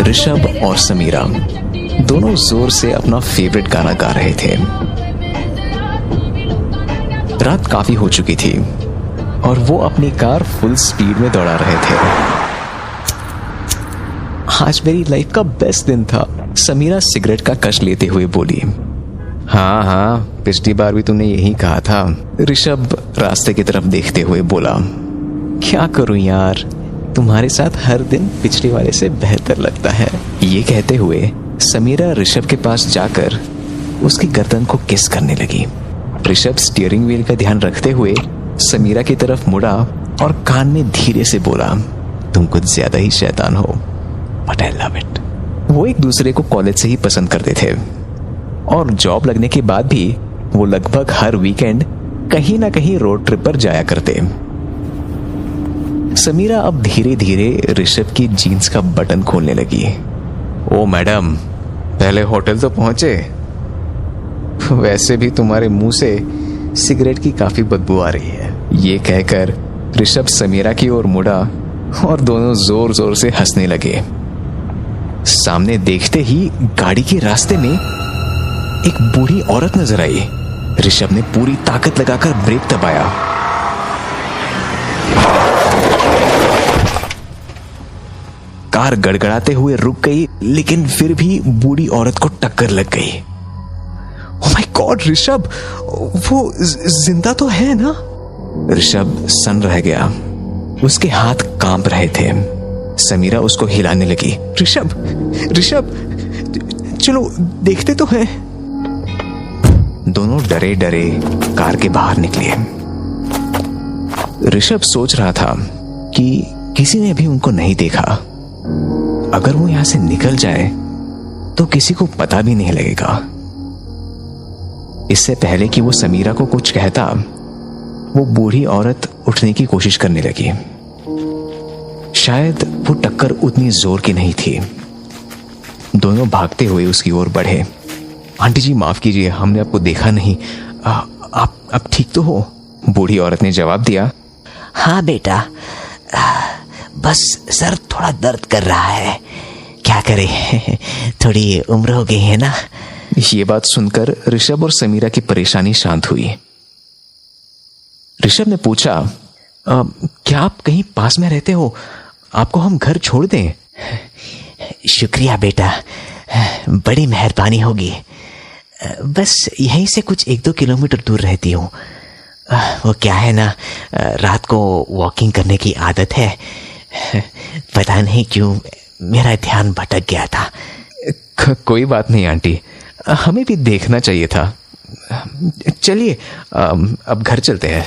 ऋषभ और समीरा दोनों जोर से अपना फेवरेट गाना गा रहे थे। रात काफी हो चुकी थी और वो अपनी कार फुल स्पीड में दौड़ा रहे थे। आज मेरी लाइफ का बेस्ट दिन था, समीरा सिगरेट का कश लेते हुए बोली। हाँ हाँ, पिछली बार भी तुमने यही कहा था, ऋषभ रास्ते की तरफ देखते हुए बोला। क्या करूं यार, तुम्हारे साथ हर दिन पिछले वाले से बेहतर लगता है। ये कहते हुए समीरा ऋषभ के पास जाकर उसकी गर्दन को किस करने लगी। ऋषभ स्टीयरिंग व्हील का ध्यान रखते हुए समीरा की तरफ मुड़ा और कान में धीरे से बोला, तुम कुछ ज्यादा ही शैतान हो, बट आई लव इट। वो एक दूसरे को कॉलेज से ही पसंद करते थे और जॉब लगने के बाद भी वो लगभग हर वीकेंड कहीं ना कहीं रोड ट्रिप पर जाया करते। समीरा अब धीरे धीरे ऋषभ की जीन्स का बटन खोलने लगी। ओ मैडम, पहले होटल तो पहुंचे। वैसे भी तुम्हारे मुंह से सिगरेट की काफी बदबू आ रही है। ये कहकर ऋषभ समीरा की ओर मुड़ा और दोनों जोर जोर से हंसने लगे। सामने देखते ही गाड़ी के रास्ते में एक बूढ़ी औरत नजर आई। ऋषभ ने पूरी ताकत लगाकर ब्रेक दबाया। कार गड़गड़ाते हुए रुक गई, लेकिन फिर भी बूढ़ी औरत को टक्कर लग गई। ओह माय गॉड ऋषभ, वो जिंदा तो है ना? ऋषभ सन्न रह गया, उसके हाथ कांप रहे थे। समीरा उसको हिलाने लगी। ऋषभ, ऋषभ, चलो देखते तो हैं। दोनों डरे डरे कार के बाहर निकले। ऋषभ सोच रहा था कि किसी ने भी उनको नहीं देखा। अगर वो यहां से निकल जाए तो किसी को पता भी नहीं लगेगा। इससे पहले कि वो समीरा को कुछ कहता, वो बूढ़ी औरत उठने की कोशिश करने लगी। शायद वो टक्कर उतनी जोर की नहीं थी। दोनों भागते हुए उसकी ओर बढ़े। आंटी जी माफ कीजिए, हमने आपको देखा नहीं। आप ठीक तो हो? बूढ़ी औरत ने जवाब दिया। हाँ बेटा, बस सर थोड़ा दर्द कर रहा है, क्या करे, थोड़ी उम्र हो गई है ना। ये बात सुनकर ऋषभ और समीरा की परेशानी शांत हुई। ऋषभ ने पूछा, क्या आप कहीं पास में रहते हो? आपको हम घर छोड़ दें? शुक्रिया बेटा, बड़ी मेहरबानी होगी। बस यहीं से कुछ 1-2 किलोमीटर दूर रहती हूँ। वो क्या है ना, रात को वॉकिंग करने की आदत है। पता नहीं क्यों मेरा ध्यान भटक गया था। कोई बात नहीं आंटी, हमें भी देखना चाहिए था। चलिए अब घर चलते हैं।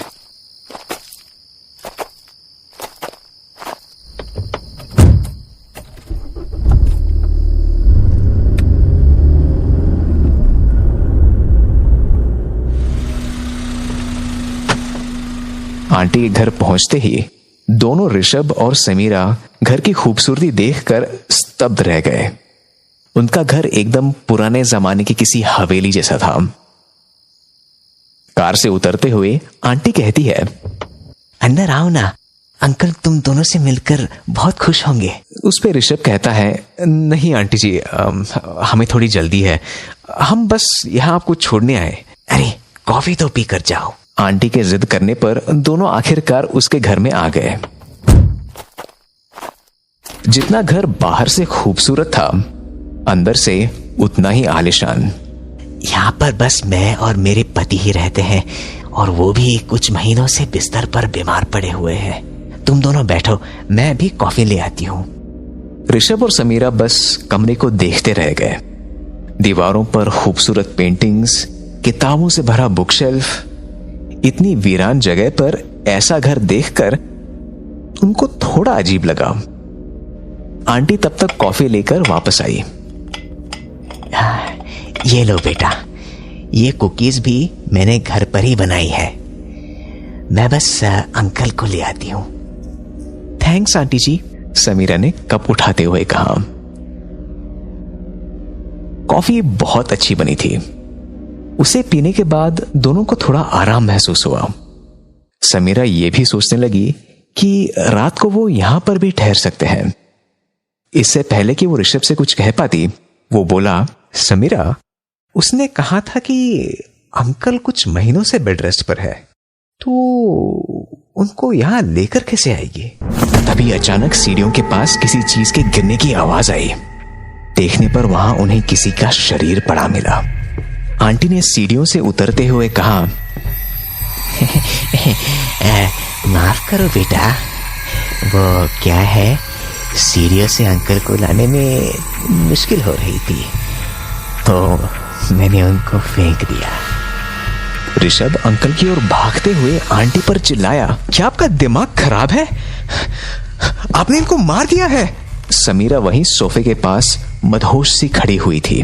आंटी के घर पहुंचते ही दोनों ऋषभ और समीरा घर की खूबसूरती देखकर स्तब्ध रह गए। उनका घर एकदम पुराने जमाने की किसी हवेली जैसा था। कार से उतरते हुए आंटी कहती है, अंदर आओ ना, अंकल तुम दोनों से मिलकर बहुत खुश होंगे। उस पे ऋषभ कहता है, नहीं आंटी जी, हमें थोड़ी जल्दी है, हम बस यहाँ आपको छोड़ने आए। अरे कॉफी तो पी कर जाओ। आंटी के जिद करने पर दोनों आखिरकार उसके घर में आ गए। जितना घर बाहर से खूबसूरत था, अंदर से उतना ही आलीशान। यहाँ पर बस मैं और मेरे पति ही रहते हैं, और वो भी कुछ महीनों से बिस्तर पर बीमार पड़े हुए हैं। तुम दोनों बैठो, मैं भी कॉफी ले आती हूँ। ऋषभ और समीरा बस कमरे को देखते रह गए। दीवारों पर खूबसूरत पेंटिंग्स, किताबों से भरा बुकशेल्फ। इतनी वीरान जगह पर ऐसा घर देखकर उनको थोड़ा अजीब लगा। आंटी तब तक कॉफी लेकर वापस आई। ये लो बेटा, ये कुकीज भी मैंने घर पर ही बनाई है। मैं बस अंकल को ले आती हूँ। थैंक्स आंटी जी, समीरा ने कप उठाते हुए कहा। कॉफी बहुत अच्छी बनी थी। उसे पीने के बाद दोनों को थोड़ा आराम महसूस हुआ। समीरा यह भी सोचने लगी कि रात को वो यहां पर भी ठहर सकते हैं। इससे पहले कि वो ऋषभ से कुछ कह पाती, वो बोला, समीरा, उसने कहा था कि अंकल कुछ महीनों से बेड रेस्ट पर है, तो उनको यहां लेकर कैसे आएगी? तभी अचानक सीढ़ियों के पास किसी चीज के गिरने की आवाज आई। देखने पर वहां उन्हें किसी का शरीर पड़ा मिला। आंटी ने सीढ़ियों से उतरते हुए कहा, माफ करो बेटा, वो क्या है, सीढ़ियों से अंकल को लाने में मुश्किल हो रही थी तो मैंने उनको फेंक दिया। ऋषभ अंकल की ओर भागते हुए आंटी पर चिल्लाया, क्या आपका दिमाग खराब है? आपने इनको मार दिया है। समीरा वहीं सोफे के पास मदहोश सी खड़ी हुई थी।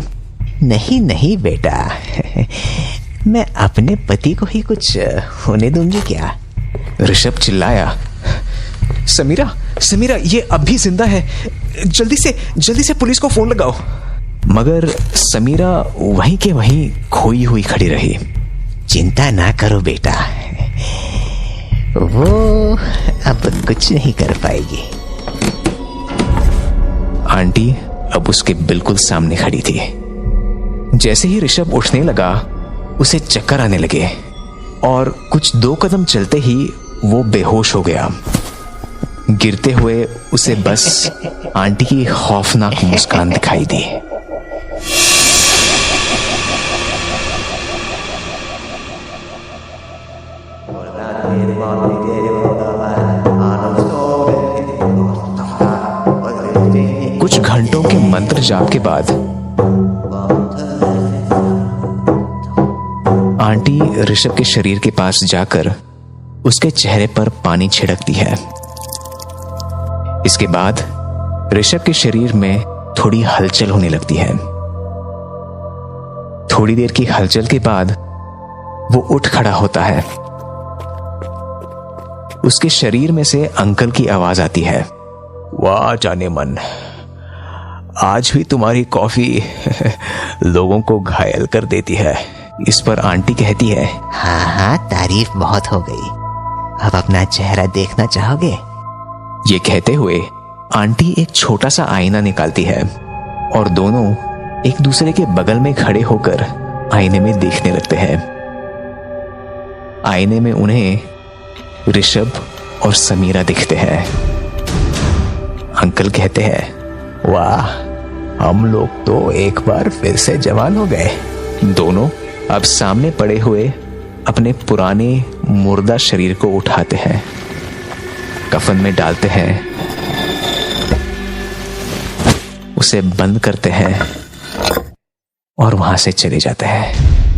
नहीं नहीं बेटा, मैं अपने पति को ही कुछ होने दूंगी क्या? ऋषभ चिल्लाया, समीरा, समीरा, ये अब भी जिंदा है, जल्दी से पुलिस को फोन लगाओ। मगर समीरा वहीं के वहीं खोई हुई खड़ी रही। चिंता ना करो बेटा, वो अब कुछ नहीं कर पाएगी। आंटी अब उसके बिल्कुल सामने खड़ी थी। जैसे ही ऋषभ उठने लगा, उसे चक्कर आने लगे और कुछ 2 कदम चलते ही वो बेहोश हो गया। गिरते हुए उसे बस आंटी की खौफनाक मुस्कान दिखाई दी। कुछ घंटों के मंत्र जाप के बाद आंटी ऋषभ के शरीर के पास जाकर उसके चेहरे पर पानी छिड़कती है। इसके बाद ऋषभ के शरीर में थोड़ी हलचल होने लगती है। थोड़ी देर की हलचल के बाद वो उठ खड़ा होता है। उसके शरीर में से अंकल की आवाज आती है, वाह जाने मन, आज भी तुम्हारी कॉफी लोगों को घायल कर देती है। इस पर आंटी कहती है, हाँ, तारीफ बहुत हो गई, अब अपना चेहरा देखना चाहोगे? ये कहते हुए आंटी एक छोटा सा आईना निकालती है और दोनों एक दूसरे के बगल में खड़े होकर आईने में देखने लगते हैं। आईने में उन्हें ऋषभ और समीरा दिखते हैं। अंकल कहते हैं, वाह, हम लोग तो एक बार फिर से जवान हो गए। दोनों अब सामने पड़े हुए अपने पुराने मुर्दा शरीर को उठाते हैं, कफन में डालते हैं, उसे बंद करते हैं और वहां से चले जाते हैं।